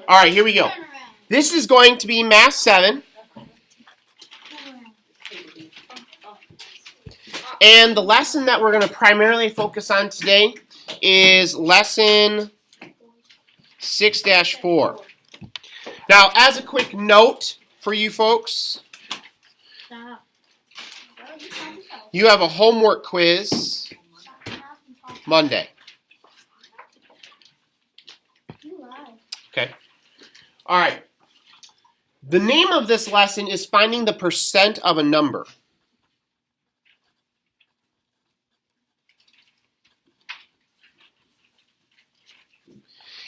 All right, here we go. This is going to be Math 7. And the lesson that we're going to primarily focus on today is lesson 6-4. Now, as a quick note for you folks, you have a homework quiz Monday. Okay. All right. The name of this lesson is finding the percent of a number.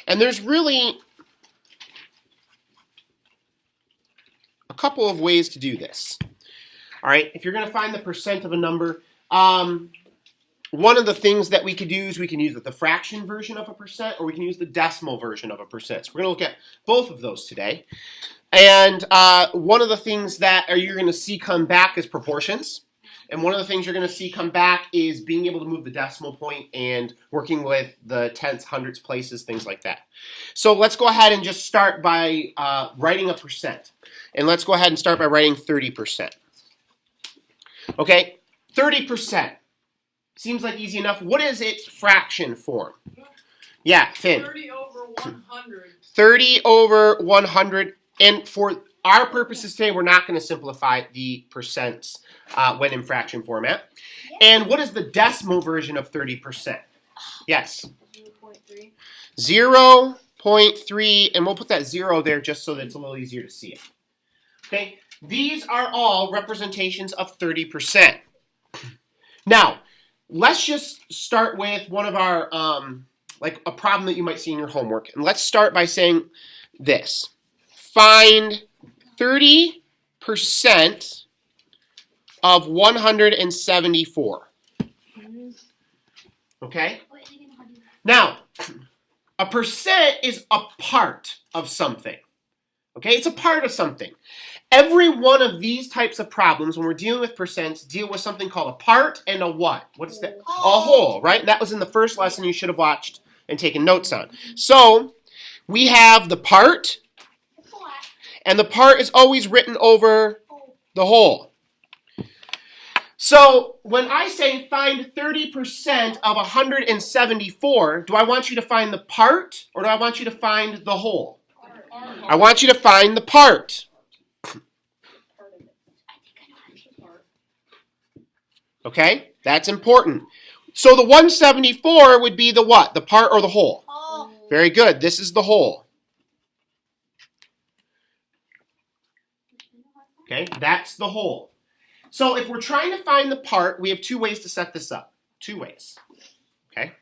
And there's really a couple of ways to do this. All right, if you're going to find the percent of a number, one of the things that we could do is we can use the fraction version of a percent, or we can use the decimal version of a percent. So we're going to look at both of those today. And one of the things that you're going to see come back is proportions. And one of the things you're going to see come back is being able to move the decimal point and working with the tenths, hundredths, places, things like that. So let's go ahead and just start by writing a percent. And let's go ahead and start by writing 30%. Okay, 30%. Seems like easy enough. What is its fraction form? Yeah, Finn. 30 over 100. 30 over 100. And for our purposes today, we're not going to simplify the percents when in fraction format. And what is the decimal version of 30%? Yes? 0.3. 0.3, and we'll put that 0 there just so that it's a little easier to see it. Okay? These are all representations of 30%. Now, let's just start with one of our, like a problem that you might see in your homework. And let's start by saying this. Find 30% of 174. Okay? Now, a percent is a part of something. Okay? It's a part of something. Every one of these types of problems, when we're dealing with percents, deal with something called a part and a what? What is that? A whole, right? That was in the first lesson you should have watched and taken notes on. So, we have the part, and the part is always written over the whole. So, when I say find 30% of 174, do I want you to find the part, or do I want you to find the whole? I want you to find the part. Okay, that's important. So the 174 would be the what? The part or the whole? Very good. This is the whole. Okay, that's the whole. So if we're trying to find the part, we have two ways to set this up. Two ways. Okay?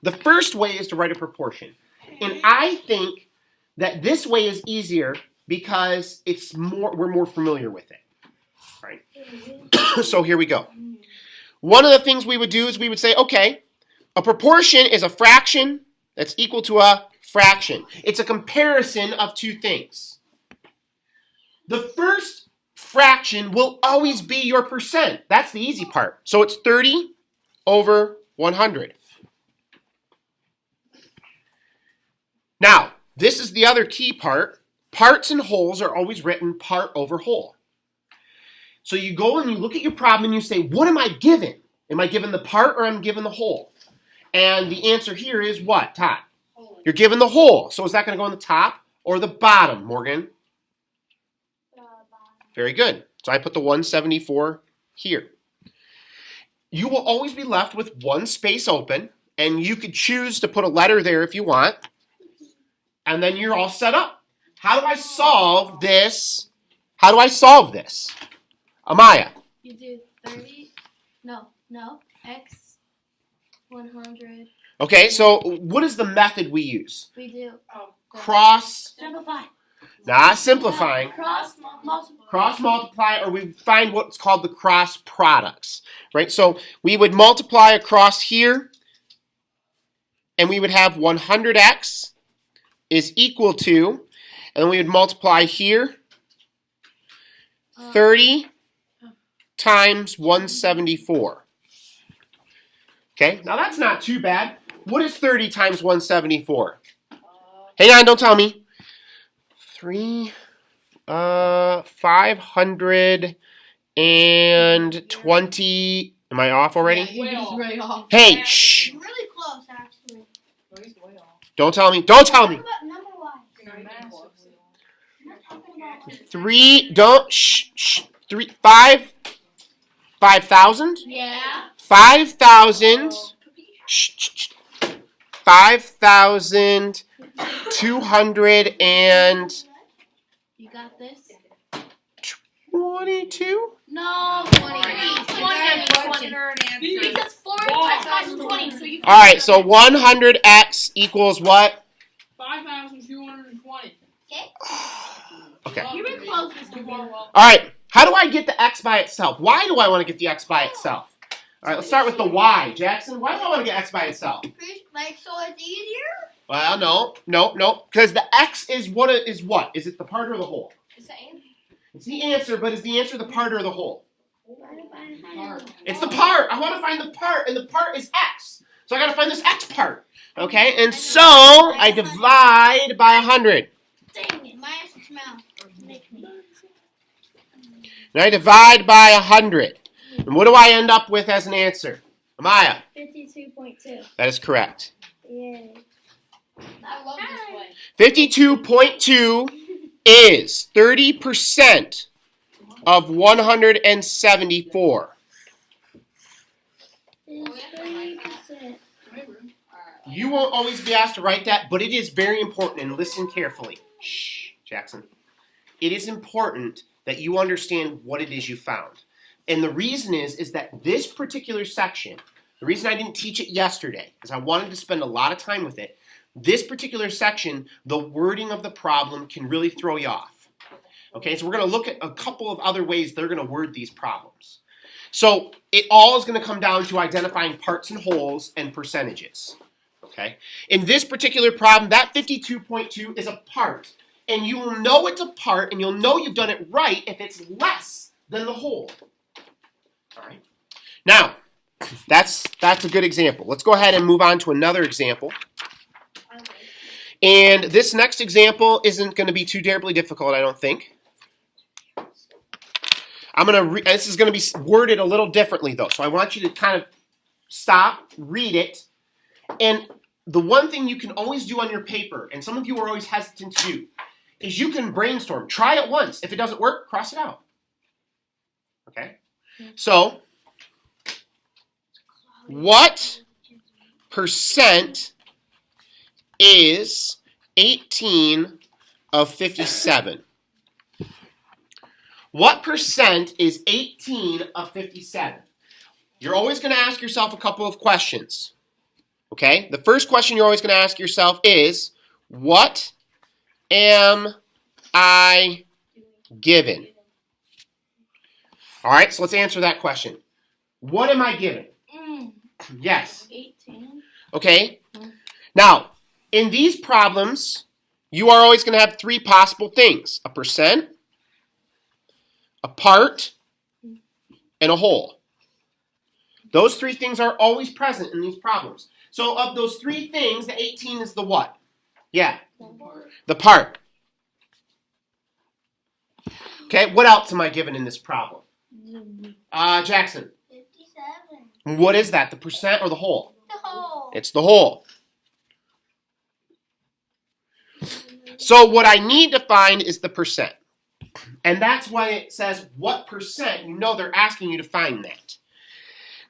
The first way is to write a proportion. And I think that this way is easier because we're more familiar with it. Right? So here we go. One of the things we would do is we would say, okay, a proportion is a fraction that's equal to a fraction. It's a comparison of two things. The first fraction will always be your percent. That's the easy part. So it's 30 over 100. Now, this is the other key part. Parts and wholes are always written part over whole. So you go and you look at your problem and you say, what am I given? Am I given the part or am I given the whole? And the answer here is what, Todd? You're given the whole. So is that going to go on the top or the bottom, Morgan? Very good. So I put the 174 here. You will always be left with one space open, and you could choose to put a letter there if you want. And then you're all set up. How do I solve this? How do I solve this? Amaya. You do 30, no, x 100. Okay, so what is the method we use? We do Cross, simplify. not simplifying, Cross multiply. cross multiply, or we find what's called the cross products, right? So we would multiply across here, and we would have 100x is equal to, and we would multiply here, 30 times 174. Okay, now that's not too bad. What is 30 times 174? Hang on, don't tell me. 520. Am I off already? Yeah, you're just way off. Hey, shh! Really close, actually. No, he's way off. Don't tell me. Don't tell me. Talk about number-wise. You're massively off. I'm not talking about. 3. Don't. Shh. 3. 5. 5,000. Yeah. 5,000. Shh. 5,200 and You got this? 22. No, 20. 20. Because 4 times 5 is 20, so you. All right. So 100x equals what? 5,220. Okay. You were close this You morning. are well. All right. How do I get the x by itself? Why do I want to get the x by itself? All right. Let's start with the y. Jackson, why do I want to get x by itself? Like, so it's easier? Well, no. Because the x is what? Is it the part or the whole? It's the answer. It's the answer, but is the answer the part or the whole? Part. It's the part. I want to find the part, and the part is x. So I got to find this x part. Okay, and so I divide by 100. Dang it. Minus the smell. Make me. And I divide by 100. And what do I end up with as an answer? Amaya. 52.2. That is correct. Yay. I love this way. 52.2 is 30% of 174. It's 30%. You won't always be asked to write that, but it is very important, and listen carefully. Shh, Jackson. It is important that you understand what it is you found. And the reason is that this particular section, the reason I didn't teach it yesterday is I wanted to spend a lot of time with it. This particular section, the wording of the problem can really throw you off. Okay, so we're going to look at a couple of other ways they're going to word these problems. So it all is going to come down to identifying parts and wholes and percentages. Okay, in this particular problem, that 52.2 is a part. And you will know it's a part, and you'll know you've done it right if it's less than the whole. All right. Now, that's a good example. Let's go ahead and move on to another example. And this next example isn't going to be too terribly difficult, I don't think. This is going to be worded a little differently, though. So I want you to kind of stop, read it. And the one thing you can always do on your paper, and some of you are always hesitant to do, is you can brainstorm. Try it once. If it doesn't work, cross it out. Okay? So, what percent is 18 of 57? What percent is 18 of 57? You're always going to ask yourself a couple of questions. Okay? The first question you're always going to ask yourself is, what am I given? All right, so let's answer that question. What am I given? Yes. 18. Okay. Now, in these problems, you are always going to have three possible things: a percent, a part, and a whole. Those three things are always present in these problems. So of those three things, the 18 is the what? Yeah. The part. Okay, what else am I given in this problem? Jackson. 57. What is that, the percent or the whole? The whole. It's the whole. So what I need to find is the percent. And that's why it says what percent. You know they're asking you to find that.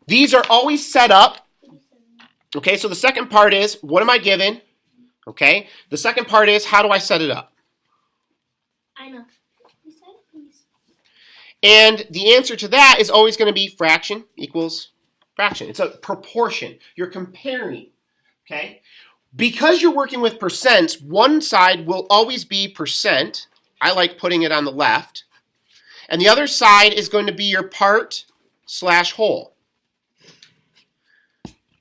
These are always set up. Okay, so the second part is, what am I given? Okay, the second part is, how do I set it up? I know. And the answer to that is always going to be fraction equals fraction. It's a proportion. You're comparing. Okay? Because you're working with percents, one side will always be percent. I like putting it on the left. And the other side is going to be your part / whole.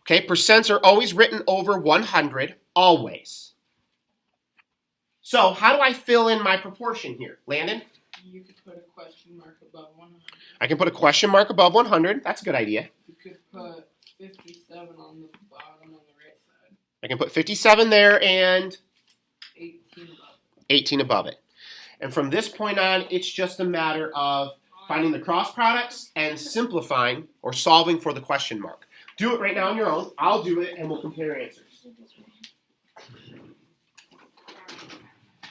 Okay? Percents are always written over 100, always. So how do I fill in my proportion here? Landon? You could put a question mark above 100. I can put a question mark above 100. That's a good idea. You could put 57 on the bottom on the right side. I can put 57 there and 18 above. 18 above it. And from this point on, it's just a matter of finding the cross products and simplifying or solving for the question mark. Do it right now on your own. I'll do it, and we'll compare answers.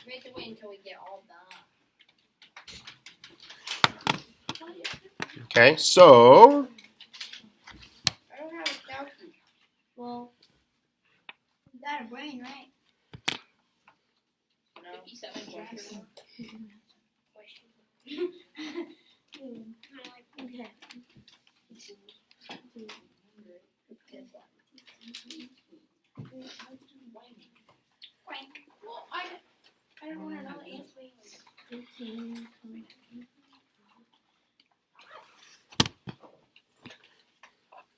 We have to wait until we get all done. Okay, so I don't have a selfie. Well, you got a brain, right? No. 57 questions. Okay. Well, I don't want to know the answer. 15.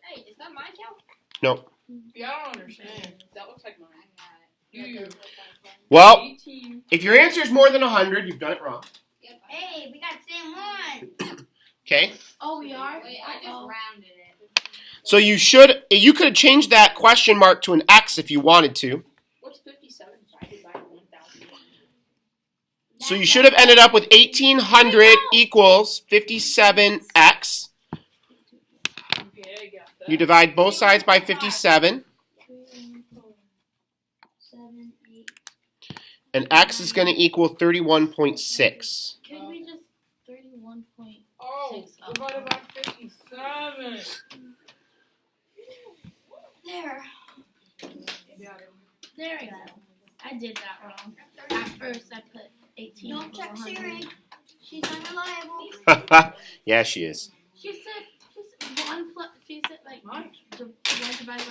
Hey, is that my count? no. Yeah, I don't understand. That looks like mine. You. Well, 18. if your answer is more than 100, you've done it wrong. Hey, we got the same one. Okay. Oh, we are? Wait, I just rounded it. So you could have changed that question mark to an X if you wanted to. What's 57 divided by 1,000? So you should have ended up with 1,800 equals 57X. Okay, I got that. You divide both sides by 57. And X is going to equal 31.6. Can we just 31.6 Oh, divided by 57. There. There we go. I did that wrong. At first, I put 18. Don't check Siri. She's unreliable. Yeah, she is. She said 1 plus. She said like 1 divided by 1.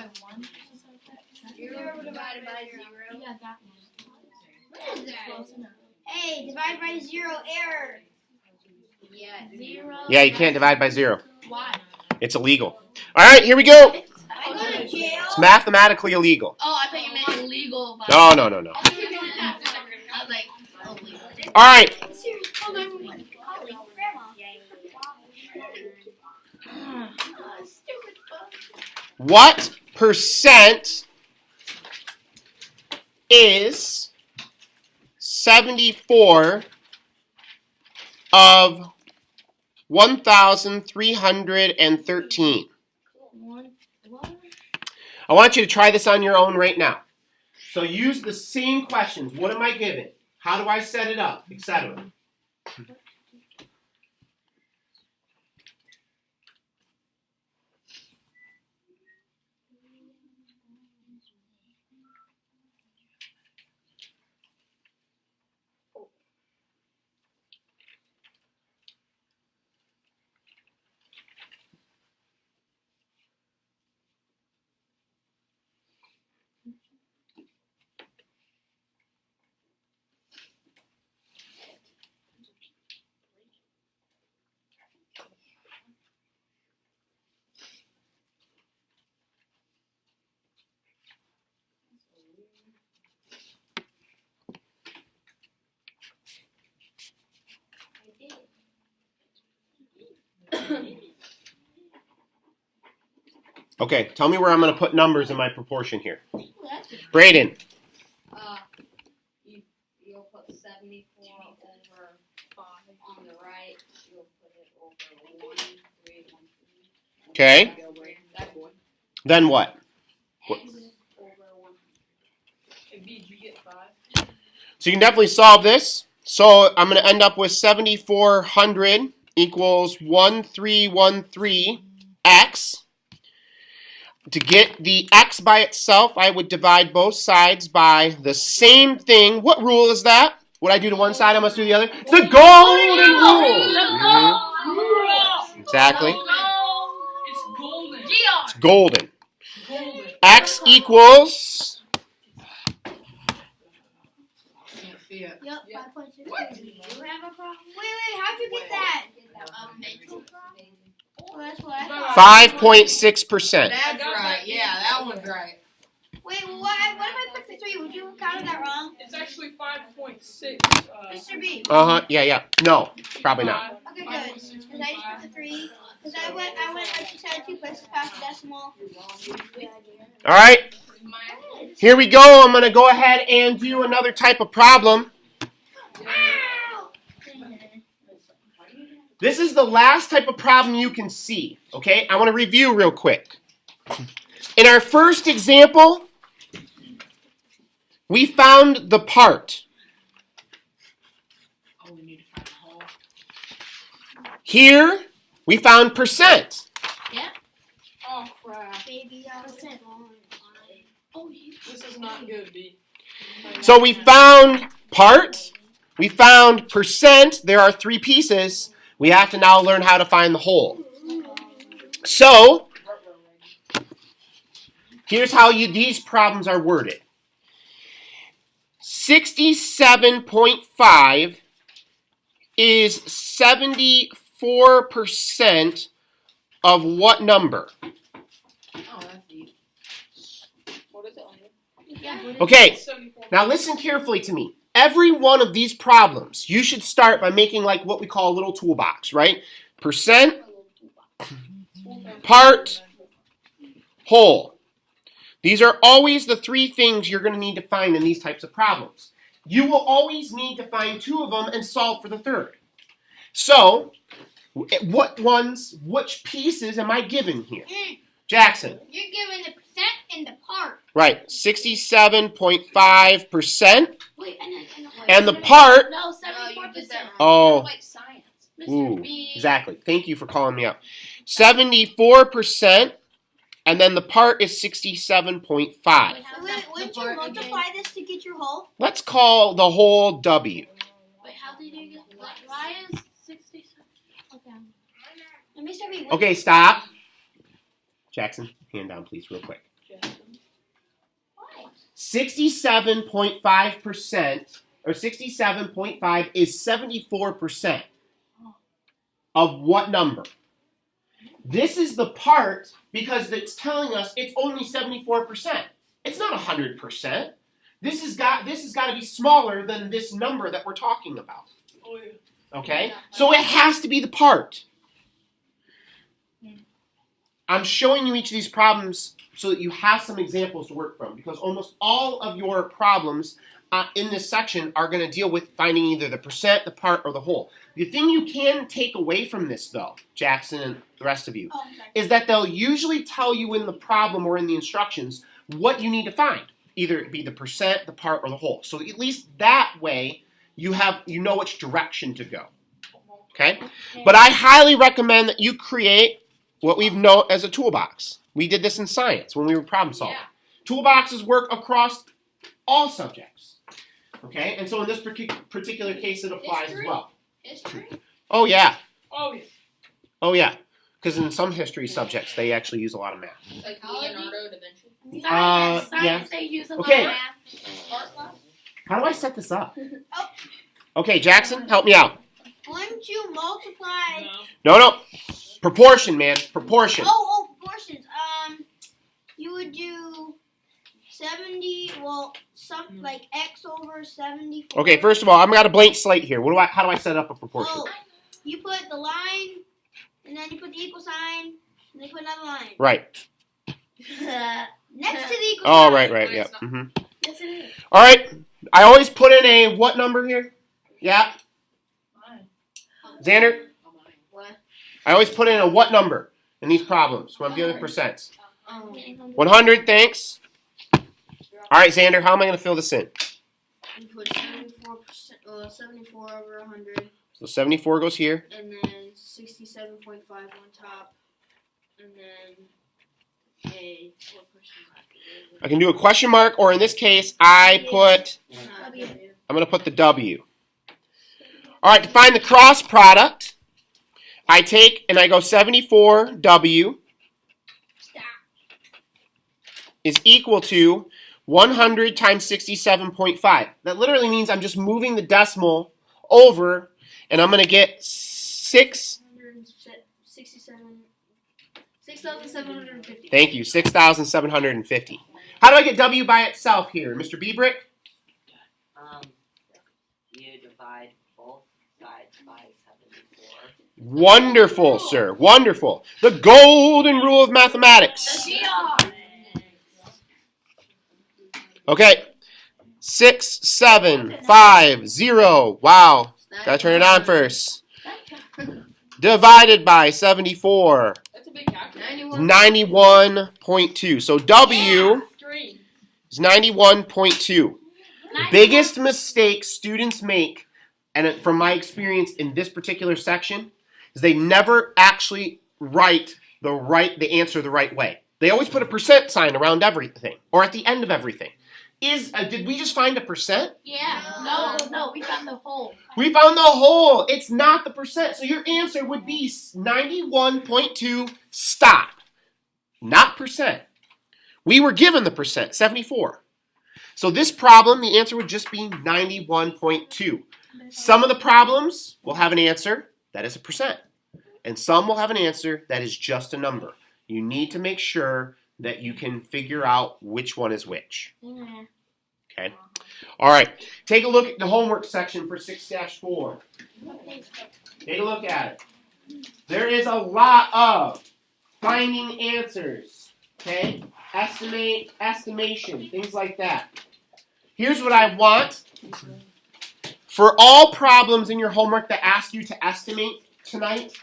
0 divided by 0. Yeah, that one. What is that? Hey, divide by 0, error. Yeah, 0. Yeah, you can't divide by 0. Why? It's illegal. All right, here we go. I go to jail. It's mathematically illegal. Oh, I thought you meant illegal. No. I was like, illegal. All right. What percent is 74 of 1,313? I want you to try this on your own right now. So use the same questions. What am I given? How do I set it up? Etc. Okay, tell me where I'm going to put numbers in my proportion here. Brayden. You'll put 74 over 5 on the right. You'll put it over 1, 3, 1, 3. Okay. Then what? X over 1. Did you get 5? So you can definitely solve this. So I'm going to end up with 7,400 equals 1313x. To get the x by itself, I would divide both sides by the same thing. What rule is that? What I do to one side, I must do the other. It's the golden rule. Mm-hmm. Exactly. It's golden. It's golden. X equals. Yep, 5.6. What? You have a problem? Wait, how'd you get that? Mental problem? Oh, that's what I thought. 5.6%. That's right. Yeah, that one's right. Wait, what if I put the 3? Would you have counted that wrong? It's actually 5.6. Mr. B. Yeah. No, probably not. Okay, good. Because I just put the 3. Because I just had 2 places past the decimal. All right. Here we go. I'm going to go ahead and do another type of problem. This is the last type of problem you can see, okay? I want to review real quick. In our first example, we found the part. Oh, we need to find the whole. Here, we found percent. Oh, crap. Baby, percent. Oh, This is not good, B. So we found part, we found percent. There are 3 pieces. We have to now learn how to find the whole. So, here's how these problems are worded. 67.5 is 74% of what number? Oh, that's easy. What is it on here? Okay, 74. now listen carefully to me. Every one of these problems, you should start by making like what we call a little toolbox, right? Percent, part, whole. These are always the 3 things you're going to need to find in these types of problems. You will always need to find 2 of them and solve for the 3rd. So, which pieces am I given here? Jackson. You're giving the percent and the part. Right, 67.5%. Wait, And the part, No, 74%. oh, Like science. ooh, Mr. B. exactly. Thank you for calling me out. 74%, and then the part is 67.5. Wouldn't you multiply this to get your whole? Let's call the whole W. Wait, how did you get? Why is 67? Okay. And Mr. B. Okay, stop. Jackson, hand down, please, real quick. 67.5%, or 67.5 is 74% of what number? This is the part because it's telling us it's only 74%. It's not 100%. This has got to be smaller than this number that we're talking about. Oh, yeah. Okay? So it has to be the part. I'm showing you each of these problems so that you have some examples to work from, because almost all of your problems in this section are going to deal with finding either the percent, the part, or the whole. The thing you can take away from this, though, Jackson and the rest of you, is that they'll usually tell you in the problem or in the instructions what you need to find. Either it be the percent, the part, or the whole. So at least that way you know which direction to go. Okay? But I highly recommend that you create what we've known as a toolbox. We did this in science when we were problem solving. Yeah. Toolboxes work across all subjects. Okay? And so in this particular case, it applies as well. History? Oh, yeah. Oh, yeah. Oh, yeah. Because in some history subjects, they actually use a lot of math. Like Leonardo da Vinci. Science. Yeah. Science, they use a lot Okay. of math. Art class. How do I set this up? Okay, Jackson, help me out. Wouldn't you multiply? No. Proportion, man. Proportion. Oh, proportions. You would do 70. Well, like x over 74. Okay, first of all, I've got a blank slate here. How do I set up a proportion? Oh, you put the line, and then you put the equal sign, and then you put another line. Right. Next to the equal Oh, sign. right. Yep. Mm-hmm. Yes, it is. All right. I always put in a what number here? Yeah. Xander? What? I always put in a what number in these problems when I'm dealing with percents. 100. 100, thanks. All right, Xander, how am I going to fill this in? You put 74%, 74 over 100, So 74 goes here. and then 67.5 on top, and then a what question mark? I can do a question mark, or in this case, I'm going to put the W. All right, to find the cross product, I take and I go 74W is equal to 100 times 67.5. That literally means I'm just moving the decimal over, and I'm going to get 6,750. Thank you, 6,750. How do I get W by itself here, Mr. Biebrick? You divide both sides by 74. Wonderful, sir. Wonderful. The golden rule of mathematics. Okay. 6, 7, 5, 0. Wow. Gotta turn it on first. divided by 74 That's a big calculator. is 91.2. So W Strange. is 91.2. The biggest mistake students make, and from my experience in this particular section, is they never actually write the answer the right way. They always put a percent sign around everything, or at the end of everything. Did we just find a percent? Yeah. No, we found the hole. We found the whole. It's not the percent. So your answer would be 91.2 stop, not percent. We were given the percent, 74. So this problem, the answer would just be 91.2. Some of the problems will have an answer that is a percent, and some will have an answer that is just a number. You need to make sure that you can figure out which one is which. Okay? All right. Take a look at the homework section for 6-4. Take a look at it. There is a lot of finding answers. Okay? Estimation, things like that. Here's what I want. For all problems in your homework that ask you to estimate tonight,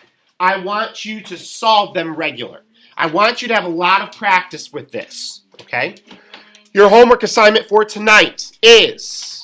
I want you to solve them regular. I want you to have a lot of practice with this. Okay? Your homework assignment for tonight is